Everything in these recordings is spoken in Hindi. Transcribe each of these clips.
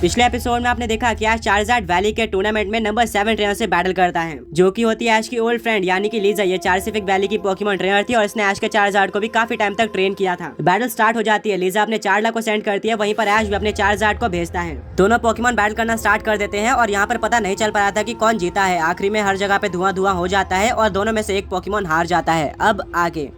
पिछले एपिसोड में आपने देखा कि ऐश चार्जार्ड वैली के टूर्नामेंट में नंबर 7 ट्रेनर से बैटल करता है, जो कि होती है ऐश की ओल्ड फ्रेंड यानी कि लीजा। ये चारसिफिक वैली की पोकेमॉन ट्रेनर थी और इसने ऐश के चार्जार्ड को भी काफी टाइम तक ट्रेन किया था। बैटल स्टार्ट हो जाती है, लीजा अपने चार्ला को सेंड करती है, वहीं पर ऐश भी अपने चार्जार्ड को भेजता है। दोनों पोकेमॉन बैटल करना स्टार्ट कर देते हैं और यहाँ पर पता नहीं चल पा रहा था कि कौन जीता है। आखिरी में हर जगह पे धुआं धुआं हो जाता है और दोनों में से एक पोकेमॉन हार जाता है। अब आगे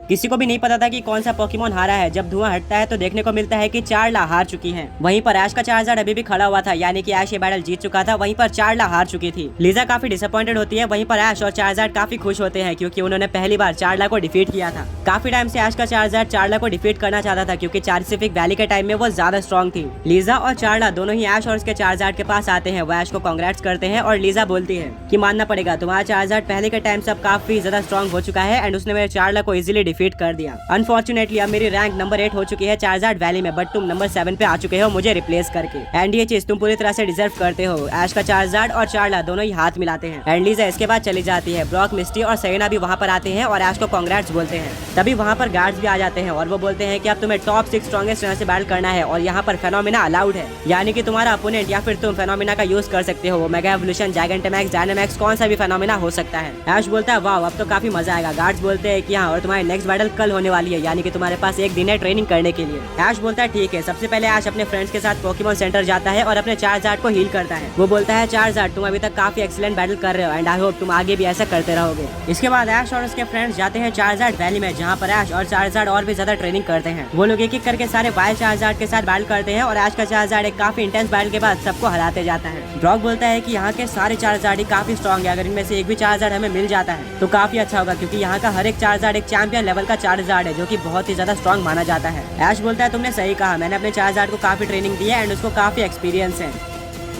किसी को भी नहीं पता था कि कौन सा पोकेमॉन हारा है। जब धुआं हटता है तो देखने को मिलता है कि चार्ला हार चुकी है। वहीं पर ऐश का चार्जार्ड अभी भी खड़ा हुआ था, यानी कि ऐश ये बैटल जीत चुका था, वहीं पर चार्ला हार चुकी थी। लीजा काफी डिसअपॉइंटेड होती है, वहीं पर ऐश और चार्जार्ड काफी खुश होते हैं क्योंकि उन्होंने पहली बार चार्ला को डिफीट किया था। काफी टाइम से ऐश का चार्जार्ड चार्ला को डिफीट करना चाहता था क्योंकि चारसिफिक वैली के टाइम में वो ज्यादा स्ट्रॉन्ग थी। लीजा और चार्ला दोनों ही ऐश और उसके चार्जार्ड के पास आते हैं। वो ऐश को कांग्रेट्स करते हैं और लीजा बोलती है कि मानना पड़ेगा, तुम्हारा चार्जार्ड पहले के टाइम से अब काफी ज्यादा स्ट्रॉन्ग हो चुका है एंड उसने मेरे चार्ला को इजीली डिफीट कर दिया। अनफॉर्चुनेटली अब मेरी रैंक नंबर 8 हो चुकी है चार्जार्ड वैली में, बट तुम नंबर 7 पे आ चुके हो मुझे रिप्लेस करके, एंड ये चीज तुम पूरी तरह से डिजर्व करते हो। ऐश का चार्जार्ड और चार्ला दोनों ही हाथ मिलाते हैं एंड लीजा इसके बाद चली जाती है। ब्रॉक, मिस्टी और सेरेना भी वहाँ पर आते हैं और ऐश को कांग्रेट्स बोलते हैं। तभी वहाँ पर गार्ड्स भी आ जाते हैं और वो बोलते हैं कि अब तुम्हें टॉप 6 स्ट्रॉन्गेस्ट ट्रेनर से बैटल करना है और यहाँ पर फेनोमेना अलाउड है, यानी कि तुम्हारा अपोनेंट या फिर तुम फेनोमेना का यूज कर सकते हो। मेगा एवोल्यूशन, जायगेंटामैक्स, डायनामैक्स, कौन सा भी फेनोमेना हो सकता है। ऐश बोलता है वाह अब तो काफी मजा आएगा। गार्ड्स बोलते हैं कि हाँ, और तुम्हारी नेक्स्ट बैटल कल होने वाली है, यानी कि तुम्हारे पास एक दिन है ट्रेनिंग करने के लिए। ऐश बोलता है ठीक है। सबसे पहले ऐश अपने फ्रेंड्स के साथ पोकेमॉन सेंटर जाता है और अपने चार्जार्ड को हील करता है। वो बोलता है चार्जार्ड तुम अभी तक काफी एक्सीलेंट बैटल कर रहे हो एंड आई होप तुम आगे भी ऐसा करते रहोगे। इसके बाद ऐश और उसके फ्रेंड्स जाते हैं चार्जार्ड वैली में, जहाँ पर ऐश और चार्जार्ड और भी ज्यादा ट्रेनिंग करते हैं। वो लोग एक एक करके सारे वाइल्ड चार्जार्ड के साथ बैटल करते हैं और ऐश का चार्जार्ड एक काफी इंटेंस बैटल के बाद सबको हराते जाता है। ब्रॉक बोलता है कि यहाँ के सारे चार्जार्ड ही काफी स्ट्रॉन्ग है, अगर इनमें से एक भी चार्जार्ड हमें मिल जाता है तो काफी अच्छा होगा, क्योंकि यहाँ का हर एक चार्जार्ड एक चैंपियन लेवल का चार्जार्ड है जो कि बहुत ही ज्यादा स्ट्रॉन्ग माना जाता है। ऐश बोलता है तुमने सही कहा, मैंने अपने चार्जार्ड को काफी ट्रेनिंग दी है एंड उसको काफी एक्सपीरियंस है।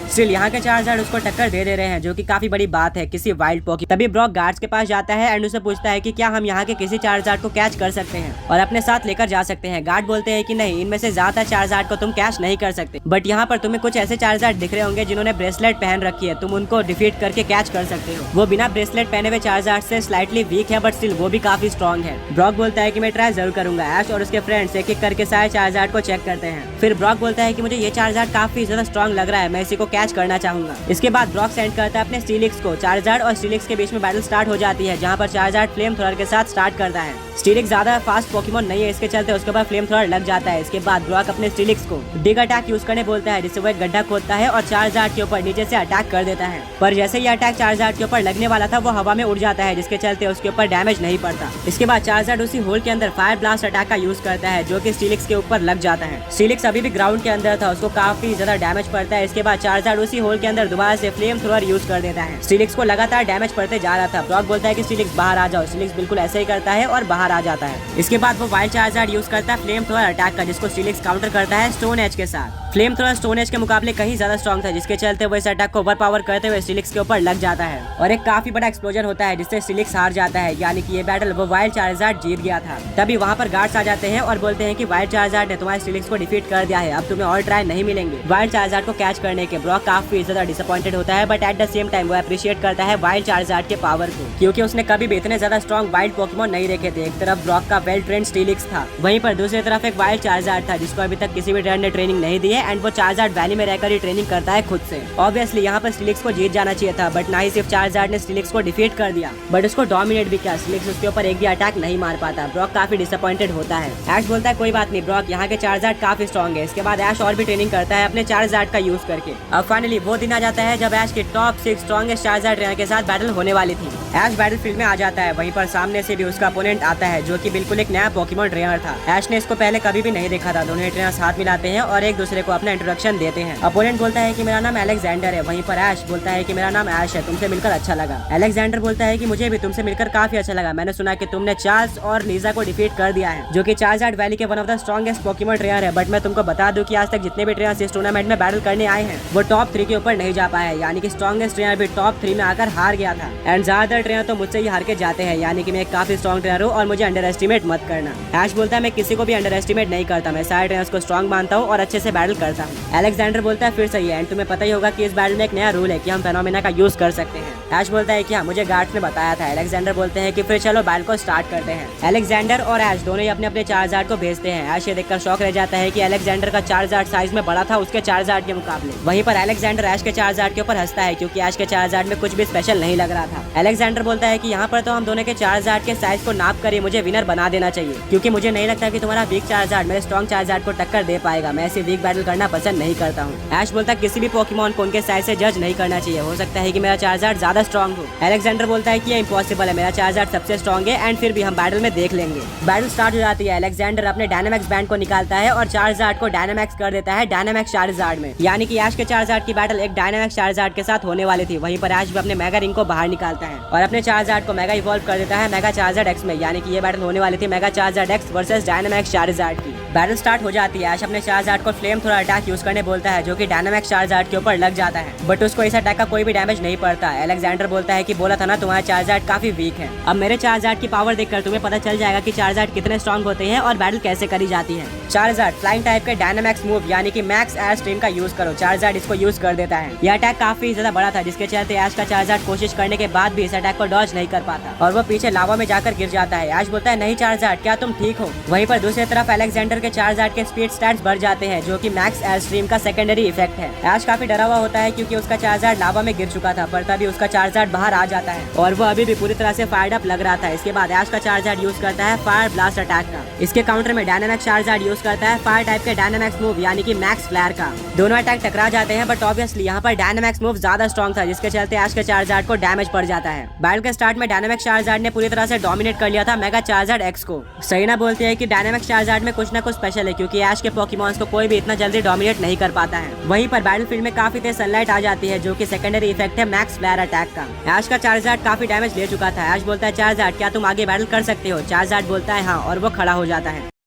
स्टिल यहाँ के चार्जार्ड उसको टक्कर दे रहे हैं, जो कि काफी बड़ी बात है किसी वाइल्ड पोकी। तभी ब्रॉक गार्ड्स के पास जाता है एंड उसे पूछता है कि क्या हम यहाँ के किसी चार्जार्ड को कैच कर सकते हैं और अपने साथ लेकर जा सकते हैं। गार्ड बोलते हैं कि नहीं, इनमें से ज्यादा चार्जार्ड को तुम कैच नहीं कर सकते, बट यहाँ पर तुम्हें कुछ ऐसे चार्जार्ड दिख रहे होंगे जिन्होंने ब्रेसलेट पहन रखी है, तुम उनको डिफीट करके कैच कर सकते हो। वो बिना ब्रेसलेट पहने हुए चार्जार्ड से स्लाइटली वीक है, बट स्टिल वो भी काफी स्ट्रॉन्ग है। ब्रॉक बोलता है कि मैं ट्राई जरूर करूंगा। ऐश और उसके फ्रेंड्स एक एक करके सारे चार्जार्ड को चेक करते हैं। फिर ब्रॉक बोलता है कि मुझे ये चार्जार्ड काफी ज्यादा स्ट्रॉन्ग लग रहा है, मैं इसी को कैच करना चाहूंगा। इसके बाद ब्रॉक सेंड करता है अपने स्टीलिक्स को। चार्जार्ड और स्टीलिक्स के बीच में बैटल स्टार्ट हो जाती है, जहां पर चार्जार्ड फ्लेम थ्रोअर के साथ स्टार्ट करता है। स्टीलिक्स ज्यादा फास्ट पोकेमॉन नहीं है, इसके चलते उसके ऊपर फ्लेम थ्रोअर लग जाता है। इसके बाद ब्रॉक अपने स्टीलिक्स को डिग अटैक यूज करने बोलता है, जिससे वो एक गड्ढा खोदता है और चार्जार्ड के ऊपर नीचे से अटैक कर देता है। पर जैसे ही अटैक चार्जार्ड के ऊपर लगने वाला था वो हवा में उड़ जाता है, जिसके चलते उसके ऊपर डैमेज नहीं पड़ता। इसके बाद चार्जार्ड उसी होल के अंदर फायर ब्लास्ट अटैक का यूज करता है, जो कि स्टीलिक्स के ऊपर लग जाता है। स्टीलिक्स अभी भी ग्राउंड के अंदर था, उसको काफी ज्यादा डैमेज पड़ता है। इसके बाद चार्जार्ड उसी होल के अंदर दोबारा से फ्लेम थ्रोअर यूज कर देता है। स्टीलिक्स को लगातार डैमेज पड़ते जा रहा था। ब्रॉक बोलता है कि स्टीलिक्स बाहर आ जाओ। स्टीलिक्स बिल्कुल ऐसे ही करता है और बाहर आ जाता है। इसके बाद वो वाइल्ड चार्जार्ड यूज करता है फ्लेम थ्रोअर अटैक का, जिसको स्टीलिक्स काउंटर करता है स्टोन एज के साथ। फ्लेम थ्रोअर स्टोन एज के मुकाबले कहीं ज्यादा स्ट्रॉन्ग था, जिसके चलते वो इस अटैक को ओवर पावर करते हुए स्टीलिक्स के ऊपर लग जाता है और एक काफी बड़ा एक्सप्लोजन होता है, जिससे स्टीलिक्स हार जाता है, यानी कि ये बैटल वो वाइल्ड चार्जार्ड जीत गया था। तभी वहाँ पर गार्ड्स आ जाते हैं और बोलते हैं कि वाइल्ड चार्जार्ड ने तुम्हारे स्टीलिक्स को डिफीट कर दिया है, अब तुम्हें और ट्राई नहीं मिलेंगे वाइल्ड चार्जार्ड को कैच करने के। ब्रॉक काफी ज्यादा डिसअपॉइंटेड होता है, but at the same time वो अप्रिशिएट करता है वाइल्ड चार्जार्ड के पावर को, क्योंकि उसने कभी भी इतने ज्यादा स्ट्रॉन्ग वाइल्ड पोकेमॉन नहीं देखे थे। एक तरफ ब्रॉक का वेल ट्रेंड स्टीलिक्स था, वहीं पर दूसरी तरफ एक वाइल्ड चार्जार्ड था जिसको अभी तक किसी भी ट्रेनर ने ट्रेनिंग नहीं दी है एंड वो चार्जार्ड वैली में रहकर ही ट्रेनिंग करता है खुद से। ऑब्वियसली यहाँ पर स्टीलिक्स को जीत जाना चाहिए था, बट ना ही सिर्फ चार्जार्ड ने स्टीलिक्स को डिफीट कर दिया, बट उसको डोमिनेट भी किया। स्टीलिक्स उसके ऊपर एक भी अटैक नहीं मार पाता। ब्रॉक काफी डिसअपॉइंटेड होता है। ऐश बोलता है कोई बात नहीं ब्रॉक, यहाँ के चार्जार्ड काफी स्ट्रॉन्ग है। इसके बाद ऐश और भी ट्रेनिंग करता है अपने चार्जार्ड का यूज करके। अब फाइनली वो दिन आ जाता है जब ऐश के टॉप 6 स्ट्रॉन्गेस्ट चार्जार्ड ट्रेनर के साथ बैटल होने वाली थी। ऐश बैटल फील्ड में आ जाता है, वहीं पर सामने से भी उसका अपोनेंट आता है, जो कि बिल्कुल एक नया पोकेमॉन ट्रेनर था। ऐश ने इसको पहले कभी भी नहीं देखा था। दोनों ट्रेनर्स हाथ मिलाते हैं और एक दूसरे को अपना इंट्रोडक्शन देते हैं। अपोनेंट बोलता है कि मेरा नाम अलेक्जेंडर है, वहीं पर ऐश बोलता है कि मेरा नाम ऐश है, तुमसे मिलकर अच्छा लगा। अलेक्जेंडर बोलता है कि मुझे भी तुमसे मिलकर काफी अच्छा लगा, मैंने सुना कि तुमने चार्ल्स और लीजा को डिफीट कर दिया है, जो कि चार्जार्ड वैली के one of the strongest Pokemon trainer है। बट मैं तुमको बता दूं कि आज तक जितने भी ट्रेनर्स इस टूर्नामेंट में बैटल करने आए हैं वो टॉप 3 के ऊपर नहीं जा पाए, यानी कि स्ट्रॉन्गेस्ट ट्रेनर भी टॉप 3 में आकर हार गया था। एंड ज्यादातर ट्रेनर तो मुझसे ही हार के जाते हैं, यानी कि मैं एक काफी स्ट्रॉन्ग ट्रेनर हूँ और मुझे अंडर एस्टिमेट मत करना। ऐश बोलता है मैं किसी को भी अंडर एस्टिमेट नहीं करता, मैं सारे ट्रेनर्स को स्ट्रॉन्ग मानता हूँ और अच्छे से बैटल करता हूँ। अलेक्जेंडर बोलता है फिर सही है, एंड तुम्हें पता ही होगा कि इस बैटल में एक नया रूल है कि हम फेनोमेना का यूज कर सकते हैं। ऐश बोलता है कि हाँ मुझे गार्ड्स ने बताया था। अलेक्जेंडर बोलते हैं कि फिर चलो बैटल को स्टार्ट करते हैं। अलेक्जेंडर और ऐश दोनों ही अपने अपने चार्जार्ड को भेजते हैं। ऐश ये देखकर शौक रह जाता है कि अलेक्जेंडर का चार्जार्ड साइज में बड़ा था उसके चार्जार्ड के मुकाबले। वहीं पर अलेक्जेंडर ऐश के चार्जार्ड के ऊपर हंसता है क्योंकि ऐश के चार्जार्ड में कुछ भी स्पेशल नहीं लग रहा था। अलेक्जेंडर बोलता है कि यहाँ पर तो हम दोनों के चार्जार्ड के साइज को नाप कर मुझे विनर बना देना चाहिए, क्योंकि मुझे नहीं लगता कि तुम्हारा वीक चार्जार्ड मेरे स्ट्रॉन्ग चार्जार्ड को टक्कर दे पाएगा। मैं ऐसी वीक बैटल करना पसंद नहीं करता हूँ। ऐश बोलता है किसी भी पोकेमॉन को उनके साइज से जज नहीं करना चाहिए, हो सकता है कि मेरा चार्जार्ड ज्यादा स्ट्रॉन्ग हो। अलेक्जेंडर बोलता है कि ये इम्पॉसिबल है, मेरा चार्जार्ड सबसे स्ट्रॉन्ग है एंड फिर भी हम बैटल में देख लेंगे। बैटल स्टार्ट हो जाती है। अलेक्जेंडर अपने डायनामैक्स बैंड को निकालता है और चार्जार्ड को डायनामैक्स कर देता है डायनामैक्स चार्जार्ड में, यानी कि ऐश के चार्जार्ड की बैटल एक डायनामैक्स चार्जार्ड के साथ होने वाली थी। वहीं पर ऐश भी अपने मेगा रिंग को बाहर निकालता है और अपने चार्जार्ड को मेगा इवॉल्व कर देता है मेगा चार्जार्ड एक्स में, यानी कि ये बैटल होने वाली थी mega Charizard x versus Dynamax Charizard की। बैटल स्टार्ट हो जाती है। ऐश अपने चार्जार्ड को फ्लेम थ्रो अटैक यूज करने बोलता है जो कि डायनामैक्स चार्जार्ड के ऊपर लग जाता है, बट उसको इस अटैक का कोई भी डैमेज नहीं पड़ता। अलेक्जेंडर बोलता है कि बोला था ना तुम्हारा चार्जार्ड काफी वीक है। अब मेरे चार्जार्ड की पावर देखकर तुम्हें पता चल जाएगा कि चार्जार्ड कितने स्ट्रॉन्ग होते हैं और बैटल कैसे करी जाती है। चार्जार्ड फ्लाइंग टाइप के डायनामैक्स मूव यानी कि मैक्स एयर स्ट्रीम का यूज करो। चार्जार्ड इसको यूज कर देता है। यह अटैक काफी ज्यादा बड़ा था जिसके चलते ऐश का चार्जार्ड कोशिश करने के बाद भी इस अटैक को डॉज नहीं कर पाता और वो पीछे लावा में जाकर गिर जाता है। ऐश बोलता है नहीं चार्जार्ड क्या तुम ठीक हो। वहीं पर दूसरी तरफ अलेक्जेंडर के चार्जार्ड के स्पीड स्टैट्स बढ़ जाते हैं जो कि मैक्स एयर स्ट्रीम का सेकेंडरी इफेक्ट है। ऐश काफी डरा हुआ होता है क्योंकि उसका चार्जार्ड लावा में गिर चुका था, पर तभी उसका चार्जार्ड बाहर आ जाता है और वो अभी भी पूरी तरह से फायर्ड अप लग रहा था। इसके बाद ऐश का चार्जार्ड यूज करता है फायर ब्लास्ट अटैक का। इसके काउंटर में डायनामैक्स चार्जार्ड यूज करता है फायर टाइप के डायनामैक्स मूव यानी कि मैक्स फ्लेयर का। दोनों अटैक टकरा जाते हैं बट ऑब्वियसली यहाँ पर डायनामैक्स मूव ज्यादा स्ट्रॉन्ग था जिसके चलते ऐश के चार्जार्ड को डैमेज पड़ जाता है। बैटल के स्टार्ट में डायनामैक्स चार्जार्ड ने पूरी तरह से डोमिनेट कर लिया था मेगा चार्जार्ड एक्स को। सहीना बोलती है कि डायनामैक्स चार्जार्ड में कुछ ना कुछ स्पेशल है क्योंकि ऐश के पोकेमॉन्स को कोई भी इतना जल्दी डोमिनेट नहीं कर पाता है। वहीं पर बैटल फील्ड में काफी तेज सनलाइट आ जाती है जो कि सेकेंडरी इफेक्ट है मैक्स फ्लेयर अटैक का। ऐश का चार्जार्ड काफी डैमेज ले चुका था। ऐश बोलता है चार्जार्ड क्या तुम आगे बैटल कर सकते हो। चार्जार्ड बोलता है हाँ और वो खड़ा हो जाता है।